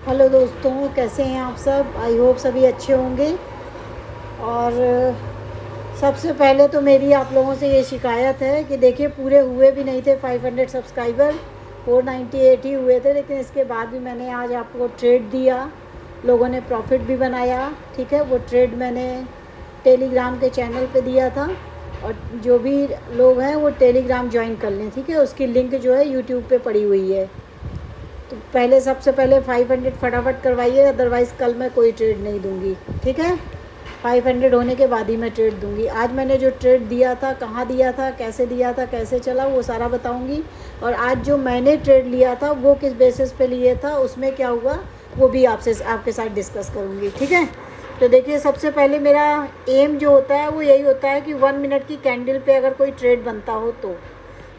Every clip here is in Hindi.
हेलो दोस्तों, कैसे हैं आप सब। आई होप सभी अच्छे होंगे। और सबसे पहले तो मेरी आप लोगों से ये शिकायत है कि देखिए, पूरे हुए भी नहीं थे 500 सब्सक्राइबर, 498 ही हुए थे। लेकिन इसके बाद भी मैंने आज आपको ट्रेड दिया, लोगों ने प्रॉफिट भी बनाया। ठीक है, वो ट्रेड मैंने टेलीग्राम के चैनल पे दिया था, और जो भी लोग हैं वो टेलीग्राम ज्वाइन कर लें। ठीक है, उसकी लिंक जो है यूट्यूब पे पड़ी हुई है। तो पहले सबसे पहले 500 फटाफट करवाइए, अदरवाइज़ कल मैं कोई ट्रेड नहीं दूंगी। ठीक है, 500 होने के बाद ही मैं ट्रेड दूंगी। आज मैंने जो ट्रेड दिया था, कहाँ दिया था, कैसे चला, वो सारा बताऊंगी। और आज जो मैंने ट्रेड लिया था वो किस बेसिस पे लिए था, उसमें क्या हुआ, वो भी आपके साथ डिस्कस करूँगी। ठीक है, तो देखिए, सबसे पहले मेरा एम जो होता है वो यही होता है कि 1 मिनट की कैंडल पे अगर कोई ट्रेड बनता हो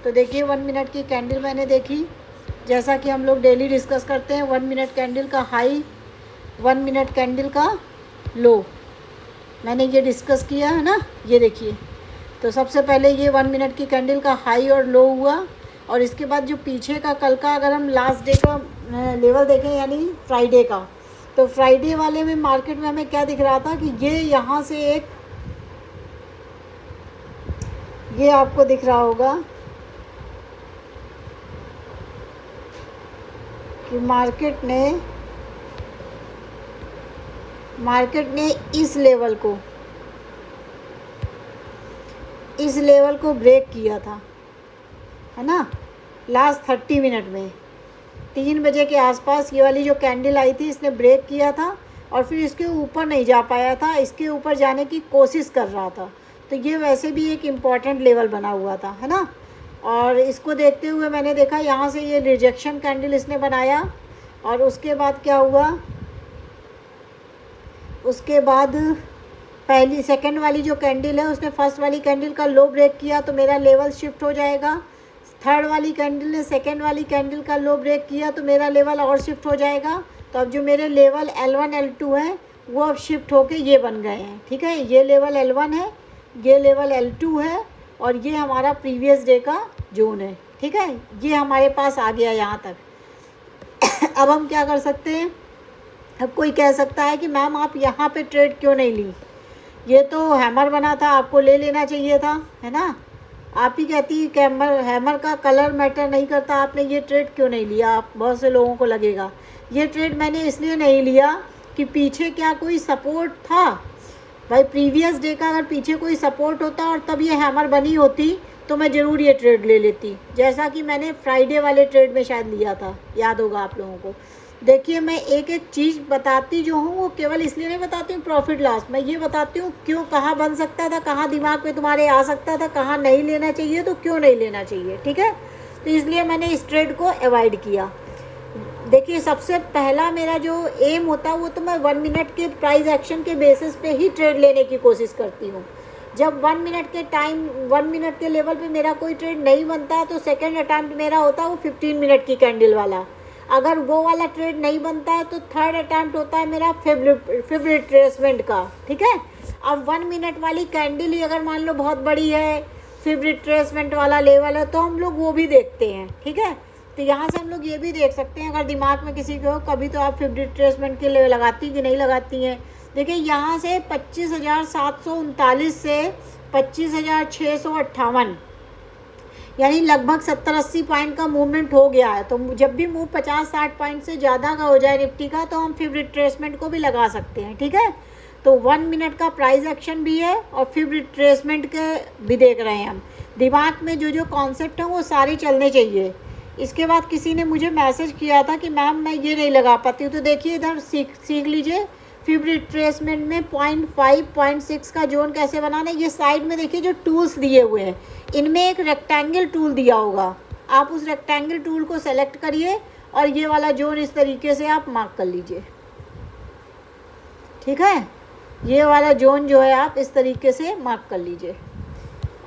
तो देखिए 1 मिनट की कैंडल मैंने देखी, जैसा कि हम लोग डेली डिस्कस करते हैं। 1 मिनट कैंडल का हाई, 1 मिनट कैंडल का लो, मैंने ये डिस्कस किया है ना। ये देखिए, तो सबसे पहले ये 1 मिनट की कैंडल का हाई और लो हुआ, और इसके बाद जो पीछे का कल का, अगर हम लास्ट डे का लेवल देखें, यानी फ्राइडे का, तो फ्राइडे वाले में मार्केट में हमें क्या दिख रहा था कि ये यहाँ से एक, ये आपको दिख रहा होगा कि मार्केट ने इस लेवल को ब्रेक किया था, है ना। लास्ट 30 मिनट में 3 बजे के आसपास ये वाली जो कैंडल आई थी, इसने ब्रेक किया था, और फिर इसके ऊपर नहीं जा पाया था, इसके ऊपर जाने की कोशिश कर रहा था। तो ये वैसे भी एक इम्पॉर्टेंट लेवल बना हुआ था, है ना। और इसको देखते हुए मैंने देखा यहाँ से ये रिजेक्शन कैंडल इसने बनाया, और उसके बाद क्या हुआ, उसके बाद पहली सेकंड वाली जो कैंडल है उसने फर्स्ट वाली कैंडल का लो ब्रेक किया, तो मेरा लेवल शिफ्ट हो जाएगा। थर्ड वाली कैंडल ने सेकंड वाली कैंडल का लो ब्रेक किया, तो मेरा लेवल और शिफ्ट हो जाएगा। तो अब जो मेरे लेवल L1 L2 है वो अब शिफ्ट होके ये बन गए हैं। ठीक है, ये लेवल L1 है, ये लेवल L2 है, और ये हमारा प्रीवियस डे का जोन है। ठीक है, ये हमारे पास आ गया यहाँ तक। अब हम क्या कर सकते हैं, अब कोई कह सकता है कि मैम आप यहाँ पे ट्रेड क्यों नहीं ली, ये तो हैमर बना था, आपको ले लेना चाहिए था, है ना। आप ही कहती कि हैमर का कलर मैटर नहीं करता, आपने ये ट्रेड क्यों नहीं लिया। आप, बहुत से लोगों को लगेगा ये ट्रेड मैंने इसलिए नहीं लिया कि पीछे क्या कोई सपोर्ट था। भाई, प्रीवियस डे का अगर पीछे कोई सपोर्ट होता और तब ये हैमर बनी होती तो मैं ज़रूर ये ट्रेड ले लेती, जैसा कि मैंने फ्राइडे वाले ट्रेड में शायद लिया था, याद होगा आप लोगों को। देखिए, मैं एक एक चीज़ बताती जो हूँ वो केवल इसलिए नहीं बताती हूँ प्रॉफिट लॉस, मैं ये बताती हूँ क्यों, कहाँ बन सकता था, कहाँ दिमाग में तुम्हारे आ सकता था, कहाँ नहीं लेना चाहिए तो क्यों नहीं लेना चाहिए। ठीक है, तो इसलिए मैंने इस ट्रेड को अवॉइड किया। देखिए, सबसे पहला मेरा जो एम होता है वो तो मैं 1 मिनट के प्राइस एक्शन के बेसिस पे ही ट्रेड लेने की कोशिश करती हूँ। जब 1 मिनट के लेवल पे मेरा कोई ट्रेड नहीं बनता तो सेकंड अटैम्प्ट मेरा होता है वो 15 मिनट की कैंडल वाला। अगर वो वाला ट्रेड नहीं बनता है तो थर्ड अटैम्प्ट होता है मेरा फिब रिट्रेसमेंट का। ठीक है, अब 1 मिनट वाली कैंडल ही अगर मान लो बहुत बड़ी है, फिब रिट्रेसमेंट वाला लेवल है, तो हम लोग वो भी देखते हैं। ठीक है, तो यहाँ से हम लोग ये भी देख सकते हैं, अगर दिमाग में किसी को कभी, तो आप फिब रिट्रेसमेंट के लिए लगाती कि नहीं लगाती हैं। देखिए, यहाँ से 25,739 से 25,658, यानी लगभग 70-80 पॉइंट का मूवमेंट हो गया है। तो जब भी मूव 50-60 पॉइंट से ज़्यादा का हो जाए निफ्टी का, तो हम फिब रिट्रेसमेंट को भी लगा सकते हैं। ठीक है, तो 1 मिनट का प्राइस एक्शन भी है और फिब रिट्रेसमेंट के भी देख रहे हैं हम। दिमाग में जो जो कॉन्सेप्ट हैं वो सारे चलने चाहिए। इसके बाद किसी ने मुझे मैसेज किया था कि मैम मैं ये नहीं लगा पाती हूँ, तो देखिए इधर सीख लीजिए फिब रिट्रेसमेंट में 0.5 0.6 का जोन कैसे बनाना है। ये साइड में देखिए जो टूल्स दिए हुए हैं, इनमें एक रेक्टेंगल टूल दिया होगा, आप उस रेक्टेंगल टूल को सेलेक्ट करिए और ये वाला जोन इस तरीके से आप मार्क कर लीजिए। ठीक है, ये वाला जोन जो है आप इस तरीके से मार्क कर लीजिए,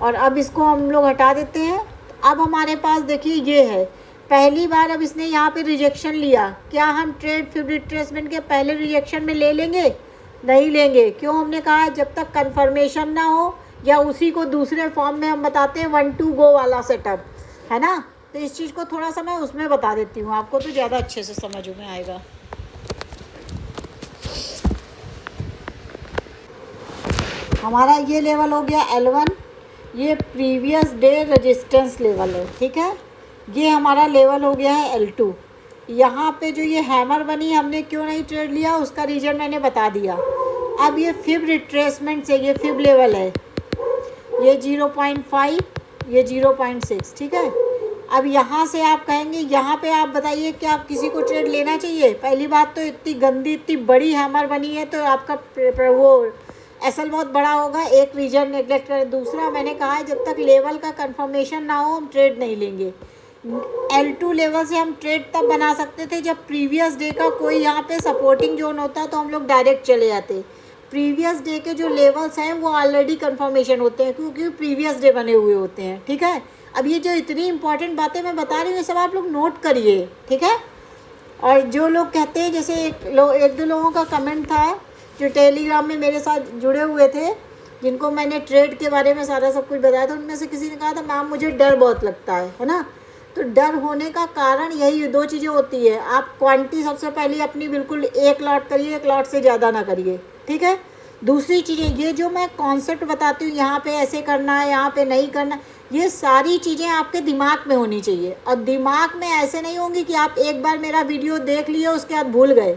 और अब इसको हम लोग हटा देते हैं। अब हमारे पास देखिए ये है, पहली बार अब इसने यहाँ पे रिजेक्शन लिया, क्या हम ट्रेड फिब रिट्रेसमेंट के पहले रिजेक्शन में ले लेंगे? नहीं लेंगे। क्यों? हमने कहा जब तक कंफर्मेशन ना हो, या उसी को दूसरे फॉर्म में हम बताते हैं 1 2 गो वाला सेटअप, है ना। तो इस चीज़ को थोड़ा सा मैं उसमें बता देती हूँ आपको, तो ज़्यादा अच्छे से समझ में आएगा। हमारा ये लेवल हो गया L1, ये प्रीवियस डे रेजिस्टेंस लेवल है, ठीक है। ये हमारा लेवल हो गया है L2। यहाँ पे जो ये हैमर बनी हमने क्यों नहीं ट्रेड लिया उसका रीज़न मैंने बता दिया। अब ये फिब रिट्रेसमेंट से, ये फिब लेवल है, ये 0.5, ये 0.6, ठीक है। अब यहाँ से आप कहेंगे, यहाँ पे आप बताइए कि आप किसी को ट्रेड लेना चाहिए। पहली बात तो इतनी गंदी, इतनी बड़ी हैमर बनी है तो आपका वो एसएल बहुत बड़ा होगा, एक रीजन नेगलेक्ट करें। दूसरा मैंने कहा है जब तक लेवल का कंफर्मेशन ना हो हम ट्रेड नहीं लेंगे। L2 लेवल से हम ट्रेड तब बना सकते थे जब प्रीवियस डे का कोई यहाँ पे सपोर्टिंग जोन होता तो हम लोग डायरेक्ट चले जाते। प्रीवियस डे के जो लेवल्स हैं वो ऑलरेडी कंफर्मेशन होते हैं क्योंकि प्रीवियस डे बने हुए होते हैं, ठीक है। अब ये जो इतनी इंपॉर्टेंट बातें मैं बता रही हूँ ये सब आप लोग नोट करिए, ठीक है। और जो लोग कहते हैं, जैसे एक दो लोगों का कमेंट था जो टेलीग्राम में मेरे साथ जुड़े हुए थे, जिनको मैंने ट्रेड के बारे में सारा सब कुछ बताया था, उनमें से किसी ने कहा था मैम मुझे डर बहुत लगता है ना। तो डर होने का कारण यही दो चीज़ें होती है। आप क्वांटिटी सबसे पहले अपनी बिल्कुल एक लॉट करिए, एक लॉट से ज़्यादा ना करिए, ठीक है। दूसरी चीज़ें, ये जो मैं कॉन्सेप्ट बताती हूँ यहाँ पे ऐसे करना है, यहाँ पे नहीं करना, ये सारी चीज़ें आपके दिमाग में होनी चाहिए। और दिमाग में ऐसे नहीं होंगी कि आप एक बार मेरा वीडियो देख लिए उसके बाद भूल गए।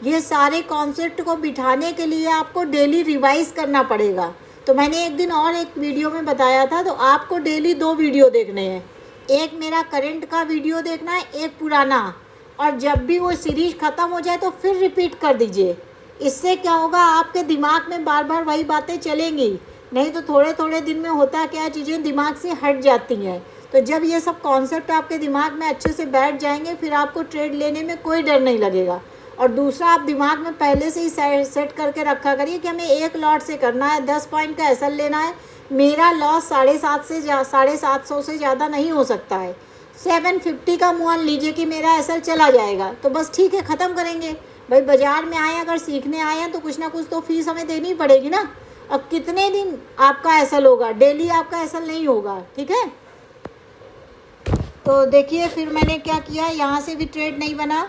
ये सारे कॉन्सेप्ट को बिठाने के लिए आपको डेली रिवाइज़ करना पड़ेगा। तो मैंने एक दिन और एक वीडियो में बताया था, तो आपको डेली 2 वीडियो देखने हैं। एक मेरा करंट का वीडियो देखना है, एक पुराना, और जब भी वो सीरीज़ ख़त्म हो जाए तो फिर रिपीट कर दीजिए। इससे क्या होगा, आपके दिमाग में बार बार वही बातें चलेंगी। नहीं तो थोड़े थोड़े दिन में होता क्या, चीज़ें दिमाग से हट जाती हैं। तो जब ये सब कॉन्सेप्ट आपके दिमाग में अच्छे से बैठ जाएंगे फिर आपको ट्रेड लेने में कोई डर नहीं लगेगा। और दूसरा, आप दिमाग में पहले से ही सेट करके रखा करिए कि हमें एक लॉट से करना है, 10 पॉइंट का एसएल लेना है, मेरा लॉस 750 से ज़्यादा नहीं हो सकता है। 750 का मान लीजिए कि मेरा एसएल चला जाएगा तो बस ठीक है, ख़त्म करेंगे। भाई बाज़ार में आए, अगर सीखने आए हैं तो कुछ ना कुछ तो फीस हमें देनी पड़ेगी ना। अब कितने दिन आपका एसएल होगा, डेली आपका एसएल नहीं होगा, ठीक है। तो देखिए फिर मैंने क्या किया, यहाँ से भी ट्रेड नहीं बना।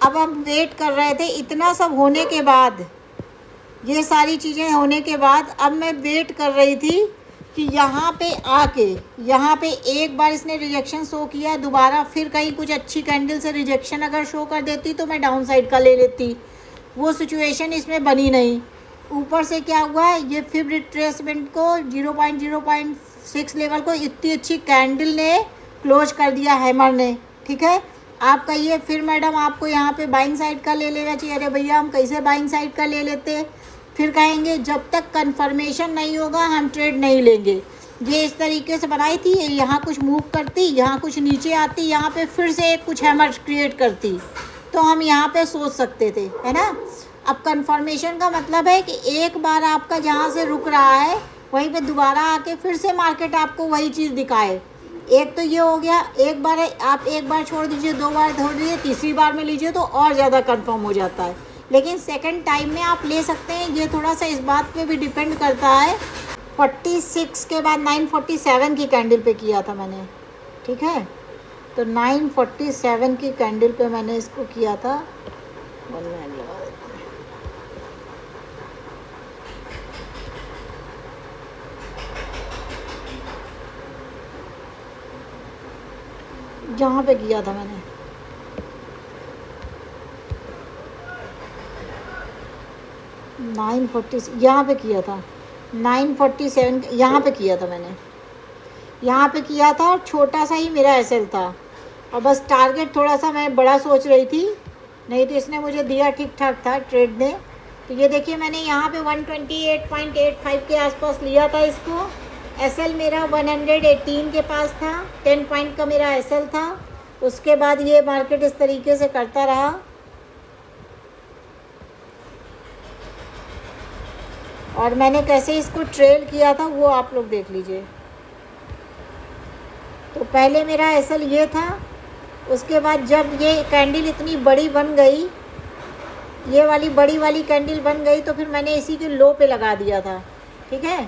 अब हम वेट कर रहे थे, इतना सब होने के बाद, ये सारी चीज़ें होने के बाद अब मैं वेट कर रही थी कि यहाँ पे आके, यहाँ पे एक बार इसने रिजेक्शन शो किया, दोबारा फिर कहीं कुछ अच्छी कैंडल से रिजेक्शन अगर शो कर देती तो मैं डाउन साइड का ले लेती। वो सिचुएशन इसमें बनी नहीं। ऊपर से क्या हुआ, ये फिब रिट्रेसमेंट को 0.6 लेवल को इतनी अच्छी कैंडल ने क्लोज कर दिया हैमर ने, ठीक है। आप कहिए फिर मैडम आपको यहाँ पे बाइंग साइड का ले लेना चाहिए। अरे भैया हम कैसे बाइंग साइड का ले लेते, फिर कहेंगे जब तक कंफर्मेशन नहीं होगा हम ट्रेड नहीं लेंगे। ये इस तरीके से बनाई थी, यहाँ कुछ मूव करती, यहाँ कुछ नीचे आती, यहाँ पे फिर से एक कुछ हैमर क्रिएट करती, तो हम यहाँ पे सोच सकते थे, है ना। अब कंफर्मेशन का मतलब है कि एक बार आपका जहाँ से रुक रहा है वहीं पे दोबारा आके फिर से मार्केट आपको वही चीज़ दिखाए। एक तो ये हो गया, एक बार छोड़ दीजिए, 2 बार छोड़ दीजिए, तीसरी बार में लीजिए तो और ज़्यादा कंफर्म हो जाता है। लेकिन सेकंड टाइम में आप ले सकते हैं, ये थोड़ा सा इस बात पे भी डिपेंड करता है। 46 के बाद 947 की कैंडल पे किया था मैंने, ठीक है। तो 947 की कैंडल पे मैंने इसको किया था। जहाँ पे किया था मैंने 940, यहाँ पे किया था 947, यहाँ पे किया था मैंने, यहाँ पे किया था। और छोटा सा ही मेरा एसएल था, और बस टारगेट थोड़ा सा मैं बड़ा सोच रही थी, नहीं तो इसने मुझे दिया ठीक ठाक था ट्रेड ने। तो ये देखिए मैंने यहाँ पे 128.85 के आसपास लिया था इसको। एसएल मेरा 118 के पास था, 10 पॉइंट का मेरा एसएल था। उसके बाद ये मार्केट इस तरीके से करता रहा, और मैंने कैसे इसको ट्रेल किया था वो आप लोग देख लीजिए। तो पहले मेरा एसएल ये था, उसके बाद जब ये कैंडल इतनी बड़ी बन गई, ये वाली बड़ी वाली कैंडल बन गई, तो फिर मैंने इसी के लो पे लगा दिया था, ठीक है।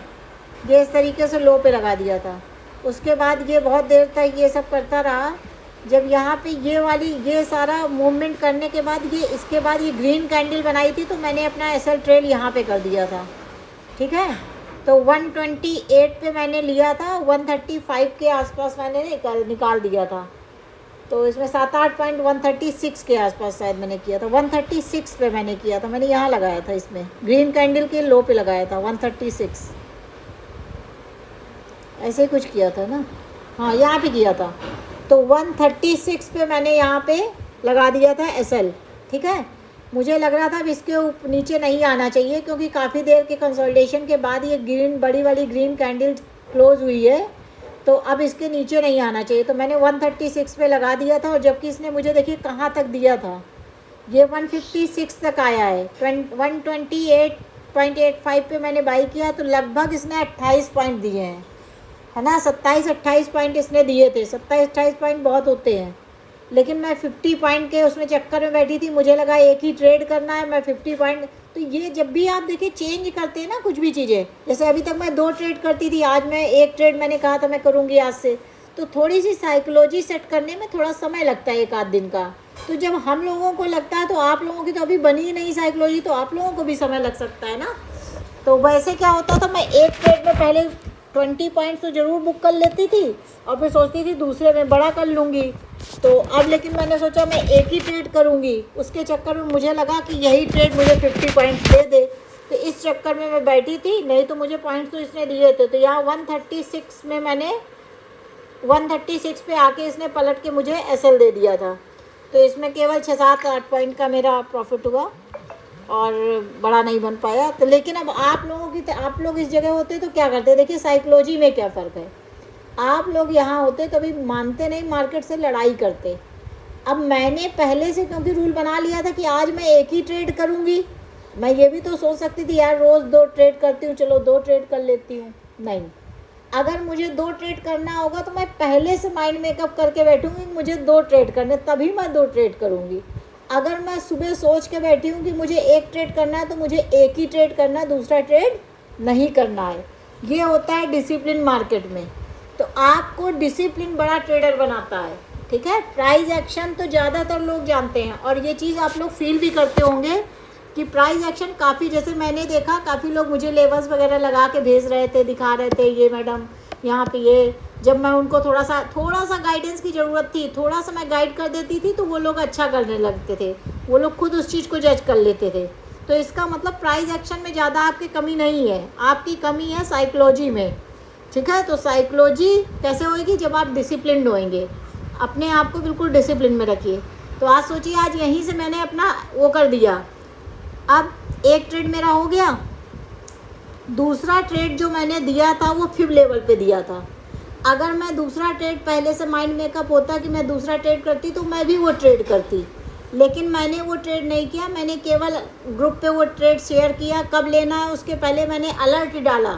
ये इस तरीके से लो पे लगा दिया था। उसके बाद ये बहुत देर तक ये सब करता रहा। जब यहाँ पे ये सारा मूवमेंट करने के बाद इसके बाद ये ग्रीन कैंडल बनाई थी, तो मैंने अपना एसएल ट्रेल यहाँ पे कर दिया था, ठीक है। तो 128 पे मैंने लिया था, 135 के आसपास मैंने निकाल दिया था। तो इसमें 7-8 पॉइंट 136 के आसपास शायद मैंने किया था, 136 पे मैंने किया था, मैंने यहाँ लगाया था, इसमें ग्रीन कैंडल के लो पे लगाया था 136, ऐसे ही कुछ किया था ना, हाँ यहाँ पे किया था। तो 136 पे मैंने यहाँ पे लगा दिया था SL, ठीक है। मुझे लग रहा था अब इसके नीचे नहीं आना चाहिए, क्योंकि काफ़ी देर के कंसोलिडेशन के बाद ये ग्रीन बड़ी वाली ग्रीन कैंडल क्लोज हुई है, तो अब इसके नीचे नहीं आना चाहिए। तो मैंने 136 पे लगा दिया था, और जबकि इसने मुझे देखिए कहाँ तक दिया था, ये 156 तक आया है। 128.85 पे मैंने बाई किया, तो लगभग इसने 28 पॉइंट दिए हैं, है ना, 27-28 पॉइंट इसने दिए थे। 27-28 पॉइंट बहुत होते हैं, लेकिन मैं 50 पॉइंट के उसमें चक्कर में बैठी थी, मुझे लगा एक ही ट्रेड करना है, मैं 50 पॉइंट। तो ये जब भी आप देखिए चेंज करते हैं ना कुछ भी चीज़ें, जैसे अभी तक मैं 2 ट्रेड करती थी, आज मैं 1 ट्रेड मैंने कहा था मैं करूँगी आज से, तो थोड़ी सी साइकोलॉजी सेट करने में थोड़ा समय लगता है, 1 आध दिन का। तो जब हम लोगों को लगता है, तो आप लोगों की तो अभी बनी ही नहीं साइकोलॉजी, तो आप लोगों को भी समय लग सकता है ना। तो वैसे क्या होता था, मैं 1 ट्रेड में पहले 20 पॉइंट्स तो ज़रूर बुक कर लेती थी, और फिर सोचती थी दूसरे में बड़ा कर लूँगी। तो अब लेकिन मैंने सोचा मैं एक ही ट्रेड करूँगी, उसके चक्कर में मुझे लगा कि यही ट्रेड मुझे 50 पॉइंट्स दे दे, तो इस चक्कर में मैं बैठी थी, नहीं तो मुझे पॉइंट्स तो इसने दिए थे। तो यहाँ 136 में मैंने 136 पे आके इसने पलट के मुझे SL दे दिया था, तो इसमें केवल 6-7-8 पॉइंट का मेरा प्रॉफिट हुआ, और बड़ा नहीं बन पाया। तो लेकिन अब आप लोगों की, आप लोग इस जगह होते तो क्या करते, देखिए साइकोलॉजी में क्या फ़र्क है। आप लोग यहाँ होते कभी मानते नहीं, मार्केट से लड़ाई करते। अब मैंने पहले से क्योंकि रूल बना लिया था कि आज मैं एक ही ट्रेड करूँगी, मैं ये भी तो सोच सकती थी यार रोज़ 2 ट्रेड करती हूँ, चलो 2 ट्रेड कर लेती हूँ। नहीं, अगर मुझे 2 ट्रेड करना होगा तो मैं पहले से माइंड मेकअप करके बैठूँगी, मुझे 2 ट्रेड करने, तभी मैं 2 ट्रेड करूँगी। अगर मैं सुबह सोच के बैठी हूँ कि मुझे 1 ट्रेड करना है, तो मुझे एक ही ट्रेड करना है, दूसरा ट्रेड नहीं करना है। ये होता है डिसिप्लिन मार्केट में। तो आपको डिसिप्लिन बड़ा ट्रेडर बनाता है, ठीक है। प्राइस एक्शन तो ज़्यादातर लोग जानते हैं, और ये चीज़ आप लोग फील भी करते होंगे कि प्राइस एक्शन काफ़ी, जैसे मैंने देखा काफ़ी लोग मुझे लेवल्स वगैरह लगा के भेज रहे थे, दिखा रहे थे, ये मैडम यहाँ पे ये, जब मैं उनको थोड़ा सा गाइडेंस की ज़रूरत थी, थोड़ा सा मैं गाइड कर देती थी, तो वो लोग अच्छा करने लगते थे, वो लोग खुद उस चीज़ को जज कर लेते थे। तो इसका मतलब प्राइस एक्शन में ज़्यादा आपकी कमी नहीं है, आपकी कमी है साइकोलॉजी में, ठीक है। तो साइकोलॉजी कैसे होएगी, जब आप डिसिप्लिन होएंगे, अपने आप को बिल्कुल डिसिप्लिन में रखिए। तो आज सोचिए, आज यहीं से मैंने अपना वो कर दिया, अब 1 ट्रेड मेरा हो गया, दूसरा ट्रेड जो मैंने दिया था वो फिब लेवल पे दिया था। अगर मैं दूसरा ट्रेड पहले से माइंड मेकअप होता कि मैं दूसरा ट्रेड करती, तो मैं भी वो ट्रेड करती, लेकिन मैंने वो ट्रेड नहीं किया। मैंने केवल ग्रुप पे वो ट्रेड शेयर किया, कब लेना है उसके पहले मैंने अलर्ट डाला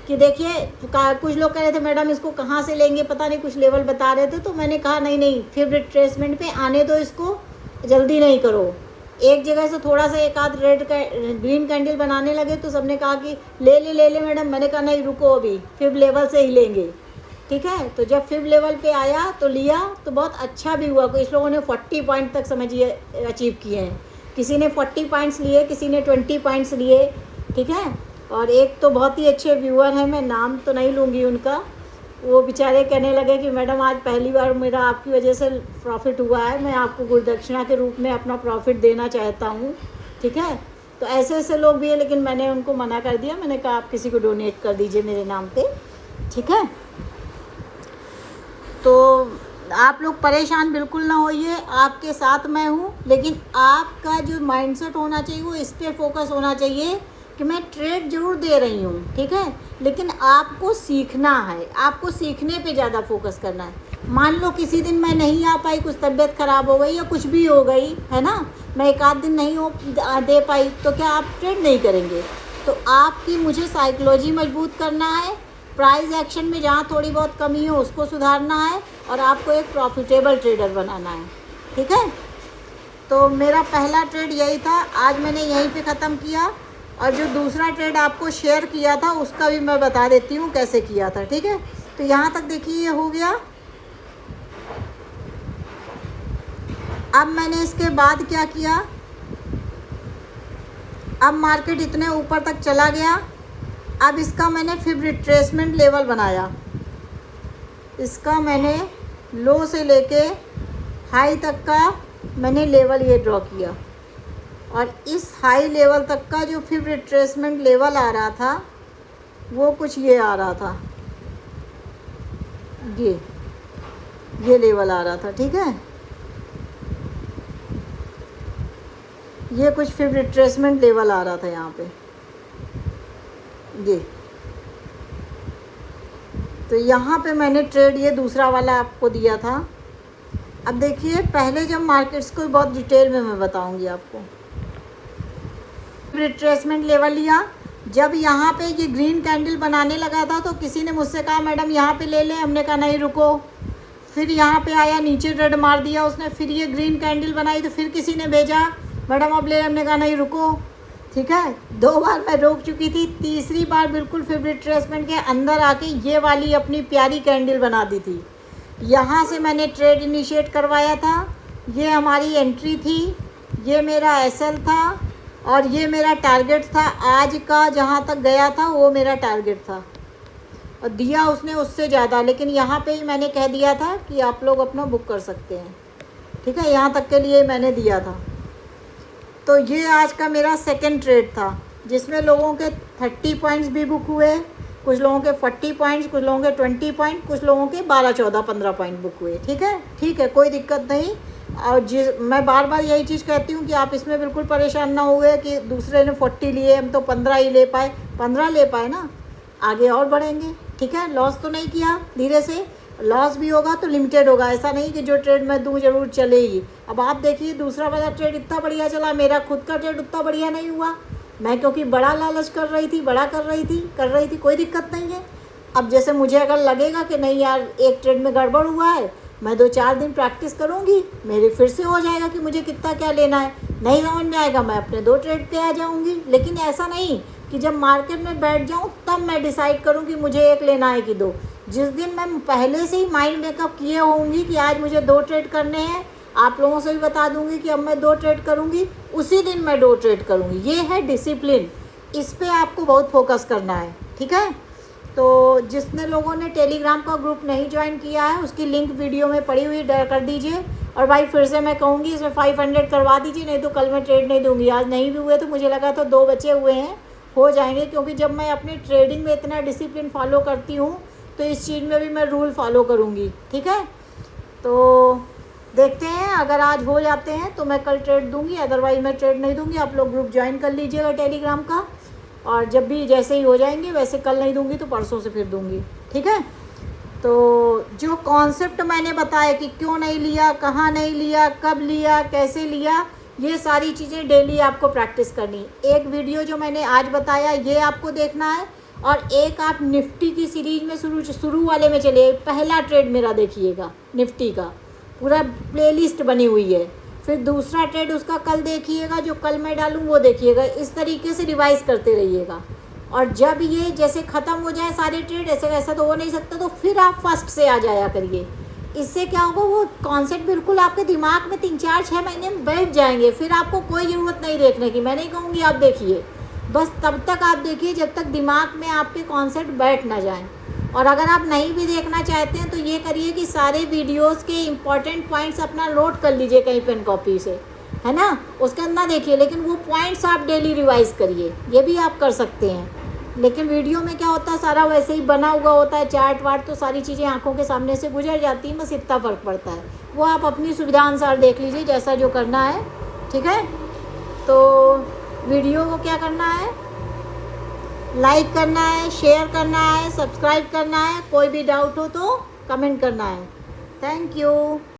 कि देखिए, कुछ लोग कह रहे थे मैडम इसको कहाँ से लेंगे, पता नहीं कुछ लेवल बता रहे थे, तो मैंने कहा नहीं फिब रिट्रेसमेंट पे आने दो, इसको जल्दी नहीं करो। एक जगह से थोड़ा सा एक आध रेड का ग्रीन कैंडल बनाने लगे, तो सबने कहा कि ले ले मैडम, मैंने कहा नहीं रुको, अभी फिब लेवल से ही लेंगे, ठीक है। तो जब फिब लेवल पे आया तो लिया, तो बहुत अच्छा भी हुआ। कुछ लोगों ने 40 पॉइंट तक समझिए अचीव किए हैं, किसी ने 40 पॉइंट्स लिए, किसी ने 20 पॉइंट्स लिए, ठीक है। और एक तो बहुत ही अच्छे व्यूअर हैं, मैं नाम तो नहीं लूँगी उनका, वो बेचारे कहने लगे कि मैडम आज पहली बार मेरा आपकी वजह से प्रॉफिट हुआ है, मैं आपको गुरुदक्षिणा के रूप में अपना प्रॉफिट देना चाहता हूँ, ठीक है। तो ऐसे लोग भी हैं, लेकिन मैंने उनको मना कर दिया, मैंने कहा आप किसी को डोनेट कर दीजिए मेरे नाम पे, ठीक है। तो आप लोग परेशान बिल्कुल ना होइए, आपके साथ मैं हूँ, लेकिन आपका जो माइंडसेट होना चाहिए वो इस पर फोकस होना चाहिए कि मैं ट्रेड ज़रूर दे रही हूँ, ठीक है, लेकिन आपको सीखना है, आपको सीखने पे ज़्यादा फोकस करना है। मान लो किसी दिन मैं नहीं आ पाई, कुछ तबीयत ख़राब हो गई या कुछ भी हो गई, है ना, मैं 1 आध दिन नहीं दे पाई, तो क्या आप ट्रेड नहीं करेंगे। तो आपकी मुझे साइकोलॉजी मजबूत करना है, प्राइस एक्शन में जहाँ थोड़ी बहुत कमी हो उसको सुधारना है, और आपको एक प्रॉफिटेबल ट्रेडर बनाना है, ठीक है। तो मेरा पहला ट्रेड यही था, आज मैंने यहीं पे ख़त्म किया, और जो दूसरा ट्रेड आपको शेयर किया था उसका भी मैं बता देती हूँ कैसे किया था, ठीक है। तो यहाँ तक देखिए ये हो गया। अब मैंने इसके बाद क्या किया, अब मार्केट इतने ऊपर तक चला गया, अब इसका मैंने फिर रिट्रेसमेंट लेवल बनाया। इसका मैंने लो से लेके हाई तक का मैंने लेवल ये ड्रॉ किया, और इस हाई लेवल तक का जो फिर रिट्रेसमेंट लेवल आ रहा था वो कुछ ये आ रहा था, ये लेवल आ रहा था। ठीक है, ये कुछ फिर रिट्रेसमेंट लेवल आ रहा था यहाँ पे ये। तो यहाँ पे मैंने ट्रेड ये दूसरा वाला आपको दिया था। अब देखिए, पहले जब मार्केट्स को बहुत डिटेल में मैं बताऊंगी आपको। रिट्रेसमेंट लेवल लिया, जब यहाँ पे ये ग्रीन कैंडल बनाने लगा था तो किसी ने मुझसे कहा मैडम यहाँ पे ले लें, हमने कहा नहीं रुको। फिर यहाँ पे आया, नीचे रेड मार दिया उसने, फिर ये ग्रीन कैंडल बनाई तो फिर किसी ने भेजा मैडम अब ले, हमने कहा नहीं रुको। ठीक है, 2 बार मैं रोक चुकी थी, तीसरी बार बिल्कुल फिर रिट्रेसमेंट के अंदर आके ये वाली अपनी प्यारी कैंडल बना दी थी। यहाँ से मैंने ट्रेड इनिशिएट करवाया था, ये हमारी एंट्री थी, ये मेरा एसएल था और ये मेरा टारगेट था। आज का जहाँ तक गया था वो मेरा टारगेट था, और दिया उसने उससे ज़्यादा, लेकिन यहाँ पे ही मैंने कह दिया था कि आप लोग अपना बुक कर सकते हैं। ठीक है, यहाँ तक के लिए मैंने दिया था। तो ये आज का मेरा सेकंड ट्रेड था, जिसमें लोगों के 30 पॉइंट्स भी बुक हुए, कुछ लोगों के 40 पॉइंट्स, कुछ लोगों के 20 पॉइंट, कुछ लोगों के 12, 14, 15 पॉइंट बुक हुए। ठीक है, कोई दिक्कत नहीं। और मैं बार बार यही चीज़ कहती हूँ कि आप इसमें बिल्कुल परेशान ना हुए कि दूसरे ने 40 लिए, हम तो 15 ही ले पाए। 15 ले पाए ना, आगे और बढ़ेंगे। ठीक है, लॉस तो नहीं किया, धीरे से लॉस भी होगा तो लिमिटेड होगा, ऐसा नहीं कि जो ट्रेड मैं दूँ ज़रूर चलेगी। अब आप देखिए, दूसरा वाला ट्रेड इतना बढ़िया चला, मेरा खुद का ट्रेड उतना बढ़िया नहीं हुआ। मैं क्योंकि बड़ा लालच कर रही थी, कोई दिक्कत नहीं है। अब जैसे मुझे अगर लगेगा कि नहीं यार एक ट्रेड में गड़बड़ हुआ है, मैं 2-4 दिन प्रैक्टिस करूँगी, मेरी फिर से हो जाएगा कि मुझे कितना क्या लेना है। नहीं समझ में आएगा, मैं अपने 2 ट्रेड पे आ जाऊँगी। लेकिन ऐसा नहीं कि जब मार्केट में बैठ जाऊँ तब मैं डिसाइड करूँ कि मुझे 1 लेना है कि 2। जिस दिन मैं पहले से ही माइंड मेकअप किए होंगी कि आज मुझे 2 ट्रेड करने हैं, आप लोगों से भी बता दूंगी कि अब मैं 2 ट्रेड करूंगी, उसी दिन मैं 2 ट्रेड करूंगी। ये है डिसिप्लिन, इस पे आपको बहुत फोकस करना है। ठीक है, तो जिसने लोगों ने टेलीग्राम का ग्रुप नहीं ज्वाइन किया है उसकी लिंक वीडियो में पड़ी हुई कर दीजिए। और भाई फिर से मैं कहूँगी इसमें 500 करवा दीजिए, नहीं तो कल मैं ट्रेड नहीं दूँगी। आज नहीं भी हुए तो मुझे लगा था 2 बचे हुए हैं, हो जाएंगे, क्योंकि जब मैं अपनी ट्रेडिंग में इतना डिसिप्लिन फॉलो करती हूँ तो इस चीज़ में भी मैं रूल फॉलो करूँगी। ठीक है, तो देखते हैं, अगर आज हो जाते हैं तो मैं कल ट्रेड दूंगी, अदरवाइज मैं ट्रेड नहीं दूंगी। आप लोग ग्रुप ज्वाइन कर लीजिएगा टेलीग्राम का, और जब भी जैसे ही हो जाएंगे, वैसे कल नहीं दूंगी तो परसों से फिर दूंगी। ठीक है, तो जो कॉन्सेप्ट मैंने बताया कि क्यों नहीं लिया, कहाँ नहीं लिया, कब लिया, कैसे लिया, ये सारी चीज़ें डेली आपको प्रैक्टिस करनी। एक वीडियो जो मैंने आज बताया ये आपको देखना है, और एक आप निफ्टी की सीरीज में शुरू वाले में चलिए। पहला ट्रेड मेरा देखिएगा, निफ्टी का पूरा प्लेलिस्ट बनी हुई है। फिर दूसरा ट्रेड उसका कल देखिएगा, जो कल मैं डालूँ वो देखिएगा। इस तरीके से रिवाइज करते रहिएगा, और जब ये जैसे ख़त्म हो जाए सारे ट्रेड, ऐसा तो हो नहीं सकता, तो फिर आप फर्स्ट से आ जाया करिए। इससे क्या होगा, वो कॉन्सेप्ट बिल्कुल आपके दिमाग में 3-4-6 महीने में बैठ जाएंगे। फिर आपको कोई ज़रूरत नहीं देखने की, मैं नहीं कहूँगी आप देखिए, बस तब तक आप देखिए जब तक दिमाग में आपके कॉन्सेप्ट बैठ ना जाए। और अगर आप नहीं भी देखना चाहते हैं तो ये करिए कि सारे वीडियोस के इम्पॉर्टेंट पॉइंट्स अपना नोट कर लीजिए कहीं पेन कॉपी से, है ना, उसके अंदर देखिए, लेकिन वो पॉइंट्स आप डेली रिवाइज करिए, ये भी आप कर सकते हैं। लेकिन वीडियो में क्या होता है, सारा वैसे ही बना हुआ होता है, चार्ट वार्ट, तो सारी चीज़ें आंखों के सामने से गुजर जाती हैं, बस इतना फ़र्क पड़ता है। वो आप अपनी सुविधा अनुसार देख लीजिए जैसा जो करना है। ठीक है, तो वीडियो को क्या करना है, लाइक करना है, शेयर करना है, सब्सक्राइब करना है, कोई भी डाउट हो तो कमेंट करना है। Thank you.